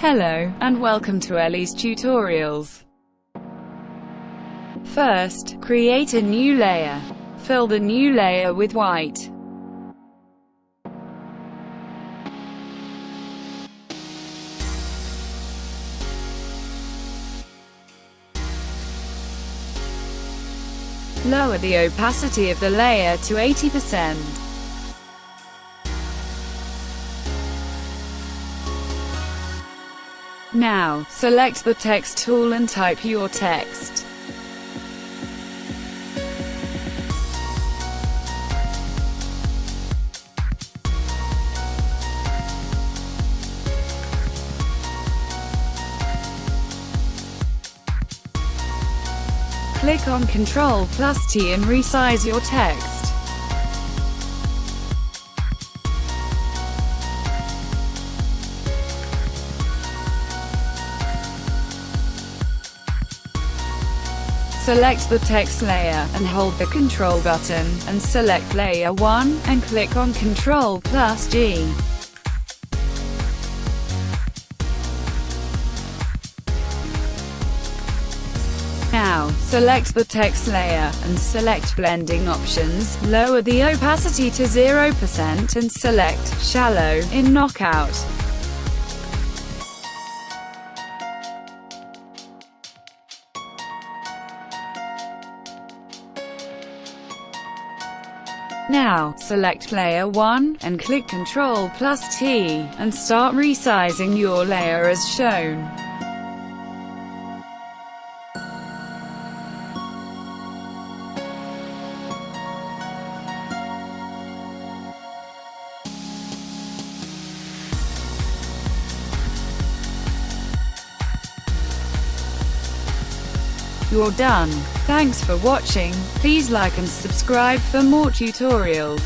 Hello, and welcome to Ellie's Tutorials. First, create a new layer. Fill the new layer with white. Lower the opacity of the layer to 80%. Now, select the text tool and type your text. Click on Ctrl+T and resize your text. Select the text layer, and hold the Ctrl button, and select Layer 1, and click on Ctrl+G. Now, select the text layer, and select Blending Options, lower the opacity to 0%, and select Shallow in Knockout. Now, select Layer 1, and click Ctrl+T, and start resizing your layer as shown. You're done. Thanks for watching. Please like and subscribe for more tutorials.